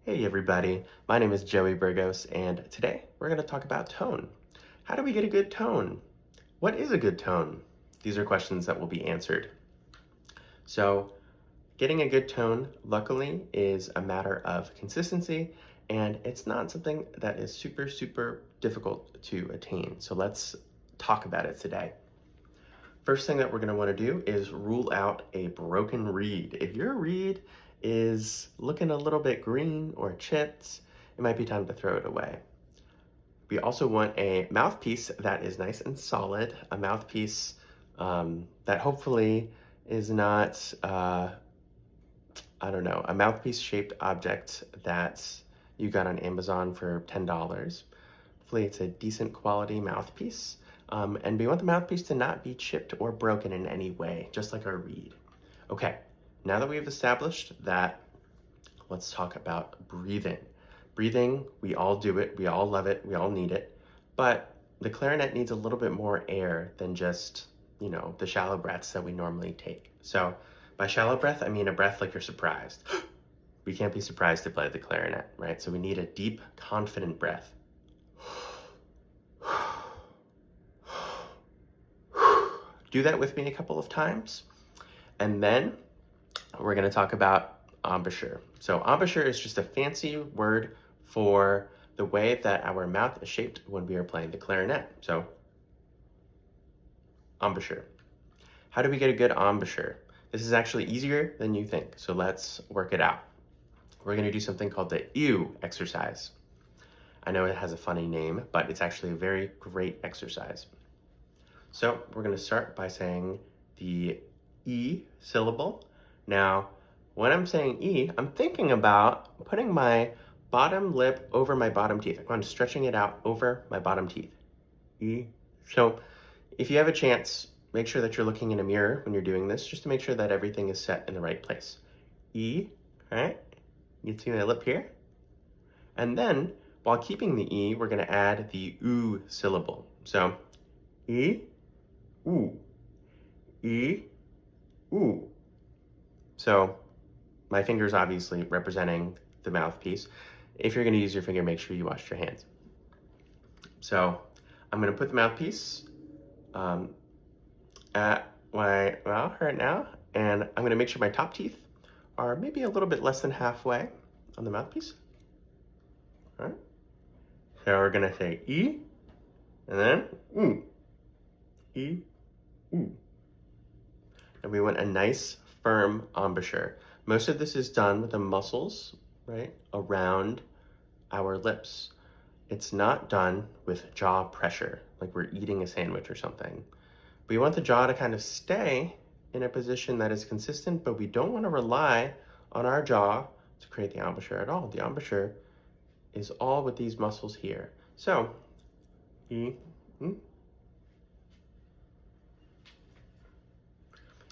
Hey everybody, my name is Joey Burgos, and today we're going to talk about tone. How do we get a good tone? What is a good tone? These are questions that will be answered. So, getting a good tone, luckily, is a matter of consistency, and it's not something that is super difficult to attain. So let's talk about it today. First thing that we're going to want to do is rule out a broken reed. If your reed is looking a little bit green or chipped, it might be time to throw it away. We also want a mouthpiece that is nice and solid, a mouthpiece that hopefully is not, a mouthpiece shaped object that you got on Amazon for $10. Hopefully it's a decent quality mouthpiece. And we want the mouthpiece to not be chipped or broken in any way, just like our reed. Okay, now that we've established that, let's talk about breathing. Breathing, we all do it, we all love it, we all need it, but the clarinet needs a little bit more air than just, the shallow breaths that we normally take. So by shallow breath, I mean a breath like you're surprised. We can't be surprised to play the clarinet, right? So we need a deep, confident breath. Do that with me a couple of times. And then we're going to talk about embouchure. So embouchure is just a fancy word for the way that our mouth is shaped when we are playing the clarinet. So embouchure. How do we get a good embouchure? This is actually easier than you think. So let's work it out. We're going to do something called the ew exercise. I know it has a funny name, but it's actually a very great exercise. So we're going to start by saying the E syllable. Now, when I'm saying E, I'm thinking about putting my bottom lip over my bottom teeth. I'm stretching it out over my bottom teeth. E. So if you have a chance, make sure that you're looking in a mirror when you're doing this, just to make sure that everything is set in the right place. E, all right? You can see my lip here. And then, while keeping the E, we're going to add the oo syllable. So, E, oo, E, oo. So my finger's obviously representing the mouthpiece. If you're going to use your finger, make sure you wash your hands. So I'm going to put the mouthpiece at my mouth right now, and I'm going to make sure my top teeth are maybe a little bit less than halfway on the mouthpiece. All right. So we're going to say E, and then oo. E, oo. And we want a nice firm embouchure. Most of this is done with the muscles, right, around our lips. It's not done with jaw pressure, like we're eating a sandwich or something. We want the jaw to kind of stay in a position that is consistent, but we don't want to rely on our jaw to create the embouchure at all. The embouchure is all with these muscles here. So, we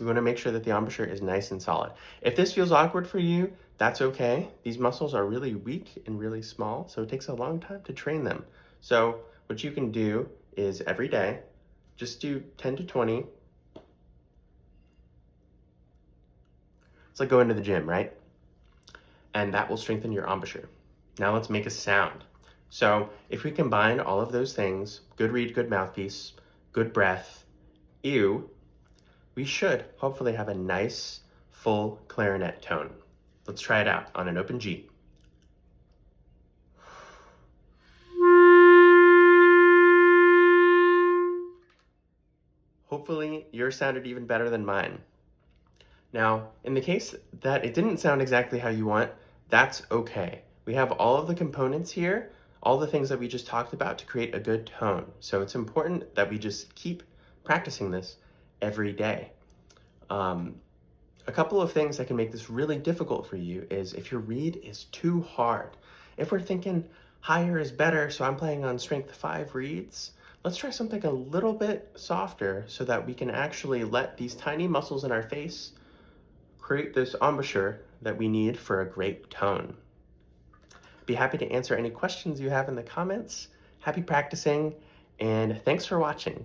want to make sure that the embouchure is nice and solid. If this feels awkward for you, that's okay. These muscles are really weak and really small, so it takes a long time to train them. So what you can do is every day, just do 10 to 20. It's like going to the gym, right? And that will strengthen your embouchure. Now let's make a sound. So if we combine all of those things, good reed, good mouthpiece, good breath, ew, we should hopefully have a nice, full clarinet tone. Let's try it out on an open G. Hopefully yours sounded even better than mine. Now, in the case that it didn't sound exactly how you want, that's okay. We have all of the components here, all the things that we just talked about to create a good tone. So it's important that we just keep practicing this every day. A couple of things that can make this really difficult for you is if your reed is too hard. If we're thinking higher is better, so I'm playing on strength 5 reeds, let's try something a little bit softer so that we can actually let these tiny muscles in our face create this embouchure that we need for a great tone. Be happy to answer any questions you have in the comments. Happy practicing, and thanks for watching.